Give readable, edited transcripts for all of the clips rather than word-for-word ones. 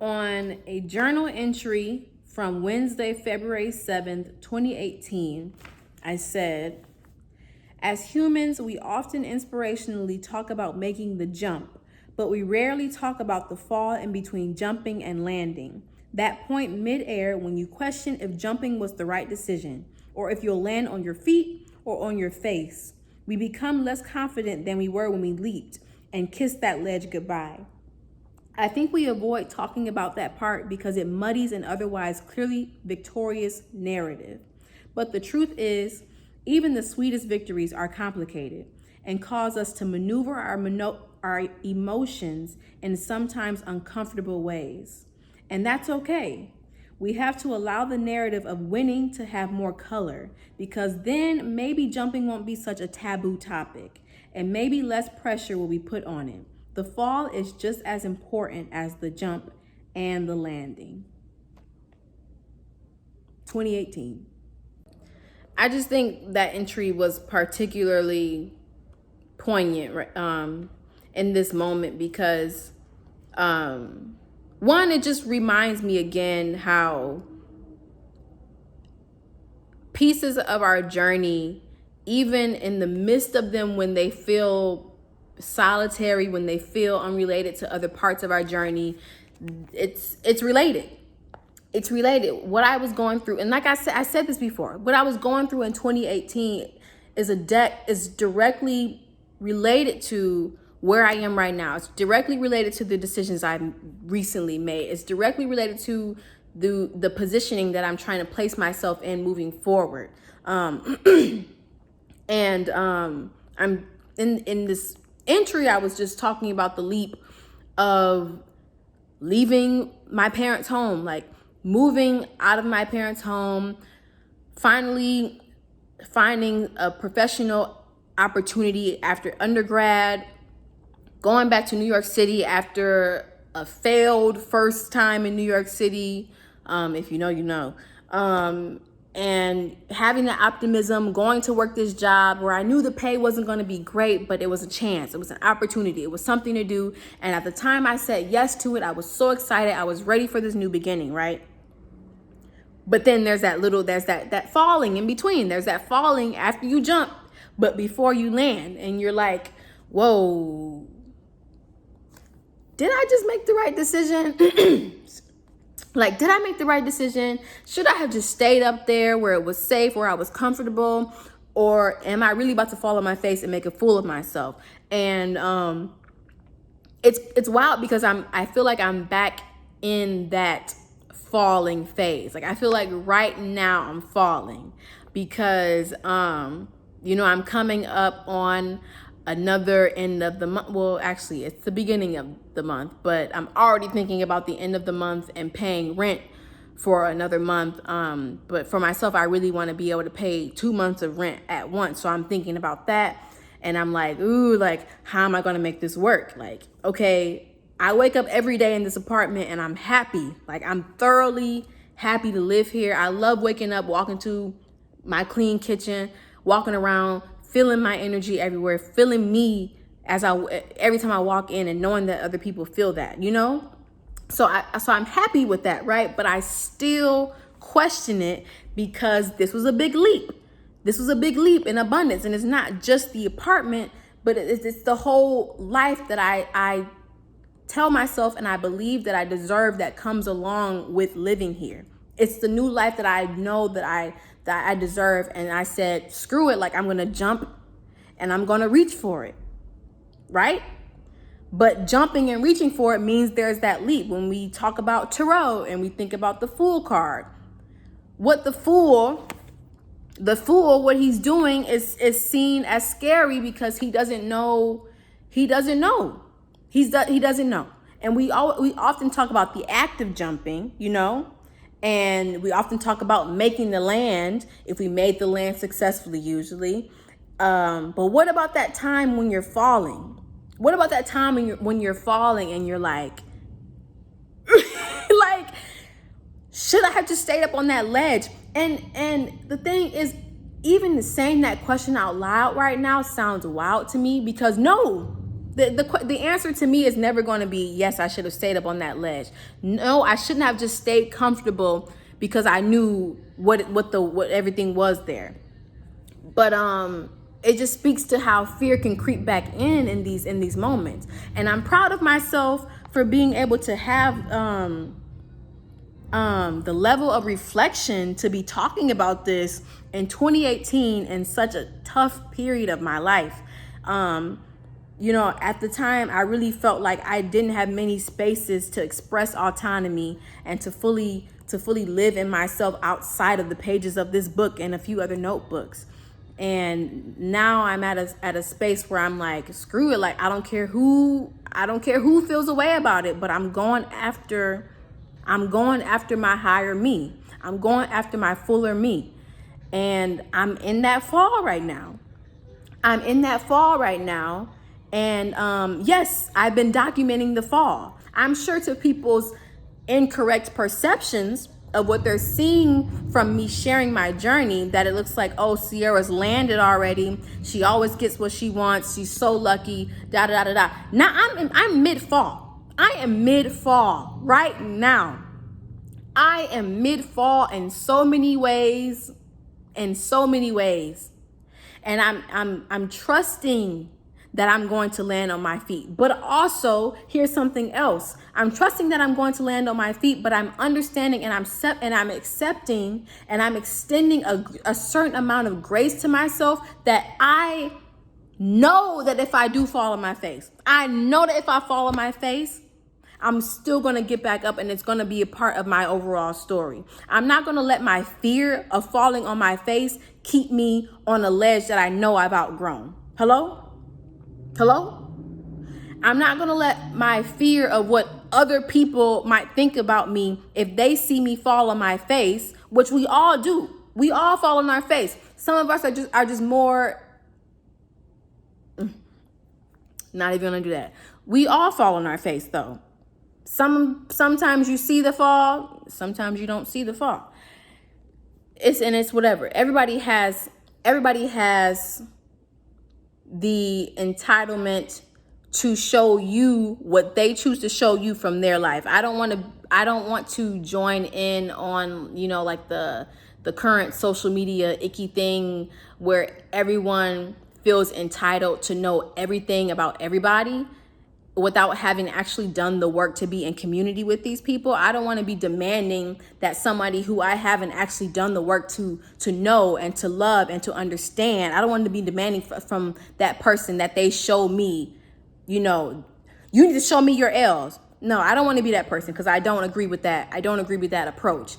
on a journal entry from Wednesday, February 7th, 2018, I said, as humans, we often inspirationally talk about making the jump, but we rarely talk about the fall in between jumping and landing. That point mid-air when you question if jumping was the right decision, or if you'll land on your feet or on your face. We become less confident than we were when we leaped and kissed that ledge goodbye. I think we avoid talking about that part because it muddies an otherwise clearly victorious narrative. But the truth is, even the sweetest victories are complicated and cause us to maneuver our emotions in sometimes uncomfortable ways. And that's okay. We have to allow the narrative of winning to have more color, because then maybe jumping won't be such a taboo topic, and maybe less pressure will be put on it. The fall is just as important as the jump and the landing. 2018. I just think that entry was particularly poignant in this moment because, one, it just reminds me again how pieces of our journey, even in the midst of them when they feel solitary, when they feel unrelated to other parts of our journey, it's related. It's related. What I was going through, and like I said this before, what I was going through in 2018 is directly related to where I am right now. It's directly related to the decisions I've recently made. It's directly related to the positioning that I'm trying to place myself in moving forward. I'm in this entry, I was just talking about the leap of leaving my parents' home, like moving out of my parents' home, finally finding a professional opportunity after undergrad, going back to New York City after a failed first time in New York City, if you know, you know. And having the optimism, going to work this job where I knew the pay wasn't going to be great, but it was a chance. It was an opportunity. It was something to do. And at the time I said yes to it, I was so excited. I was ready for this new beginning, right? But then there's that falling in between. There's that falling after you jump, but before you land. And you're like, whoa, did I just make the right decision? Like, did I make the right decision? Should I have just stayed up there where it was safe, where I was comfortable? Or am I really about to fall on my face and make a fool of myself? And it's wild because I feel like I'm back in that falling phase. Like, I feel like right now I'm falling because, I'm coming up on another end of the month. Well, actually, it's the beginning of the month, but I'm already thinking about the end of the month and paying rent for another month. But for myself, I really want to be able to pay 2 months of rent at once. So I'm thinking about that. And I'm like, ooh, like, how am I going to make this work? Like, okay, I wake up every day in this apartment and I'm happy. Like, I'm thoroughly happy to live here. I love waking up, walking to my clean kitchen, walking around, feeling my energy everywhere, feeling me every time I walk in, and knowing that other people feel that, So I'm happy with that, right? But I still question it because this was a big leap. This was a big leap in abundance, and it's not just the apartment, but it's the whole life that I tell myself and I believe that I deserve that comes along with living here. It's the new life that I know that I deserve. And I said, screw it. Like, I'm going to jump and I'm going to reach for it. Right? But jumping and reaching for it means there's that leap. When we talk about tarot and we think about the Fool card, what the fool, what he's doing is seen as scary because he doesn't know. He doesn't know. He doesn't know. And we often talk about the act of jumping, and we often talk about making the land, if we made the land successfully, usually. But what about that time when you're falling? What about that time when you're falling and you're like, like, should I have just stayed up on that ledge? And the thing is, even saying that question out loud right now sounds wild to me because no, The answer to me is never going to be, yes, I should have stayed up on that ledge. No, I shouldn't have just stayed comfortable because I knew what everything was there. But it just speaks to how fear can creep back in these moments. And I'm proud of myself for being able to have the level of reflection to be talking about this in 2018 in such a tough period of my life. At the time, I really felt like I didn't have many spaces to express autonomy and to fully live in myself outside of the pages of this book and a few other notebooks. And now I'm at a space where I'm like, screw it. Like, I don't care who feels a way about it, but I'm going after my higher me. I'm going after my fuller me. And I'm in that fall right now. And yes, I've been documenting the fall. I'm sure to people's incorrect perceptions of what they're seeing from me sharing my journey, that it looks like, oh, Sierra's landed already. She always gets what she wants. She's so lucky, da da da da. Now I'm mid-fall. I am mid-fall right now. I am mid-fall in so many ways. And I'm trusting that I'm going to land on my feet. But also, here's something else. I'm trusting that I'm going to land on my feet, but I'm understanding and I'm accepting and I'm extending a certain amount of grace to myself, that I know that if I do fall on my face, I'm still going to get back up, and it's going to be a part of my overall story. I'm not going to let my fear of falling on my face keep me on a ledge that I know I've outgrown. Hello? I'm not going to let my fear of what other people might think about me if they see me fall on my face, which we all do. We all fall on our face. Some of us are just more, not even going to do that. We all fall on our face though. Sometimes you see the fall, sometimes you don't see the fall. It's whatever. Everybody has the entitlement to show you what they choose to show you from their life. I don't want to join in on, like the current social media icky thing where everyone feels entitled to know everything about everybody without having actually done the work to be in community with these people. I don't want to be demanding that somebody who I haven't actually done the work to know and to love and to understand. I don't want to be demanding from that person that they show me, you need to show me your L's. No, I don't want to be that person, because I don't agree with that. I don't agree with that approach.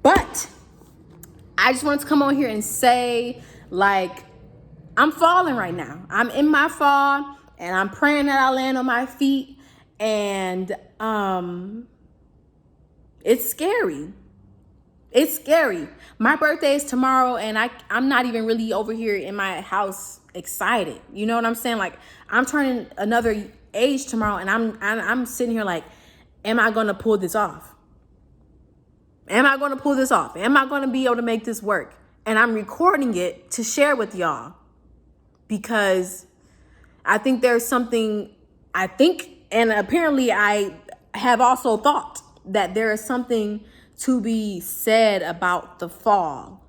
But I just wanted to come on here and say, like, I'm falling right now. I'm in my fall. And I'm praying that I land on my feet. And it's scary. It's scary. My birthday is tomorrow, and I'm not even really over here in my house excited. You know what I'm saying? Like, I'm turning another age tomorrow, and I'm sitting here like, am I going to pull this off? Am I going to pull this off? Am I going to be able to make this work? And I'm recording it to share with y'all, because I think there's something, and apparently I have also thought that there is something to be said about the fall.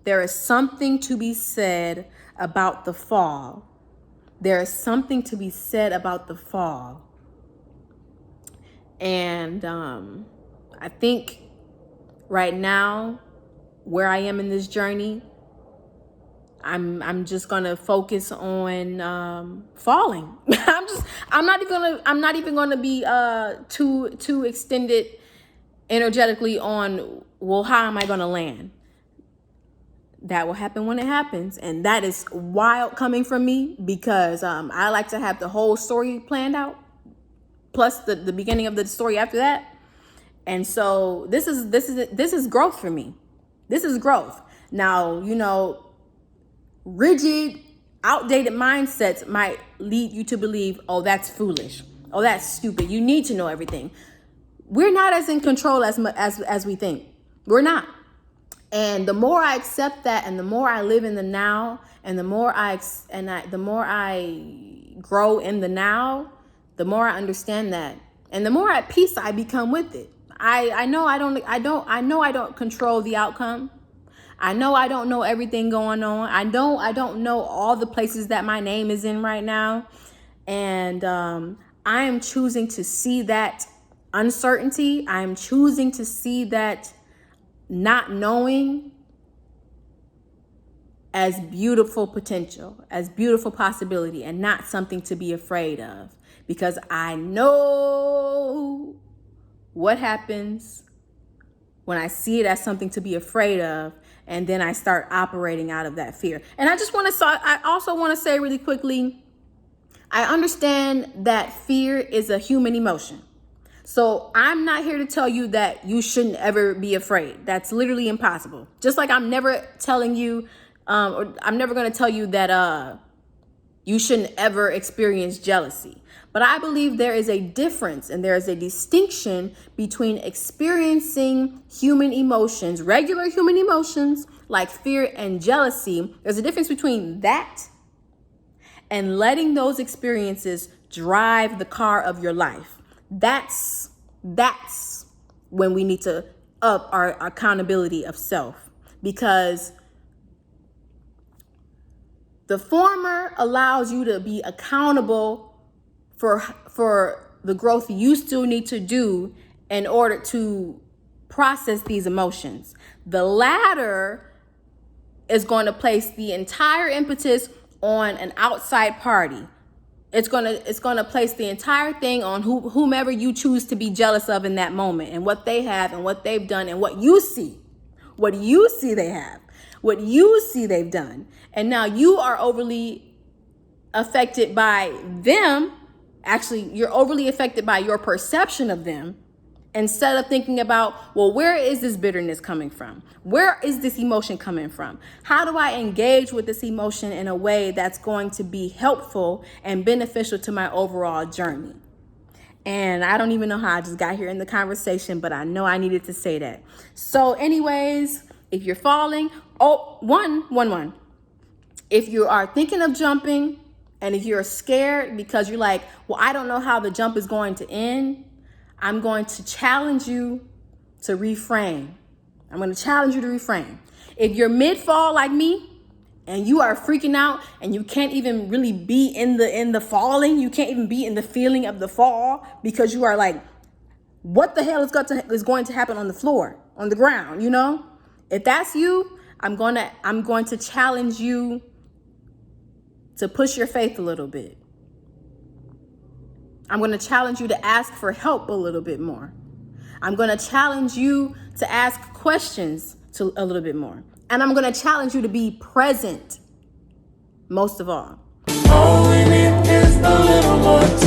There is something to be said about the fall. There is something to be said about the fall. And I think right now, where I am in this journey, I'm just gonna focus on falling. I'm not even gonna be too extended energetically on, well, how am I gonna land? That will happen when it happens, and that is wild coming from me, because I like to have the whole story planned out, plus the beginning of the story after that. And so this is growth for me. This is growth. Now, rigid, outdated mindsets might lead you to believe, oh, that's foolish. Oh, that's stupid. You need to know everything. We're not as in control as we think. We're not. And the more I accept that, and the more I live in the now, and the more I grow in the now, the more I understand that, and the more at peace I become with it. I know I don't control the outcome. I know I don't know everything going on. I don't know all the places that my name is in right now. And I am choosing to see that uncertainty. I am choosing to see that not knowing as beautiful potential, as beautiful possibility, and not something to be afraid of. Because I know what happens when I see it as something to be afraid of, and then I start operating out of that fear. And I also want to say really quickly, I understand that fear is a human emotion. So I'm not here to tell you that you shouldn't ever be afraid. That's literally impossible. Just like I'm never telling you, or I'm never going to tell you that you shouldn't ever experience jealousy. But I believe there is a difference and there is a distinction between experiencing human emotions, regular human emotions like fear and jealousy. There's a difference between that and letting those experiences drive the car of your life. That's when we need to up our accountability of self, because the former allows you to be accountable for the growth you still need to do in order to process these emotions. The latter is going to place the entire impetus on an outside party. It's gonna place the entire thing on whomever you choose to be jealous of in that moment, and what they have and what they've done and what you see they have, what you see they've done. And now you are overly affected by them. Actually, you're overly affected by your perception of them, instead of thinking about, well, where is this bitterness coming from? Where is this emotion coming from? How do I engage with this emotion in a way that's going to be helpful and beneficial to my overall journey? And I don't even know how I just got here in the conversation, but I know I needed to say that. So anyways, if you're falling, one. If you are thinking of jumping, and if you're scared because you're like, well, I don't know how the jump is going to end, I'm going to challenge you to reframe. If you're mid-fall like me and you are freaking out and you can't even really be in the falling, you can't even be in the feeling of the fall because you are like, what the hell is going to happen on the floor, on the ground, you know? If that's you, I'm going to challenge you to push your faith a little bit. I'm going to challenge you to ask for help a little bit more. I'm going to challenge you to ask questions a little bit more. And I'm going to challenge you to be present most of all. All we need is a little more time.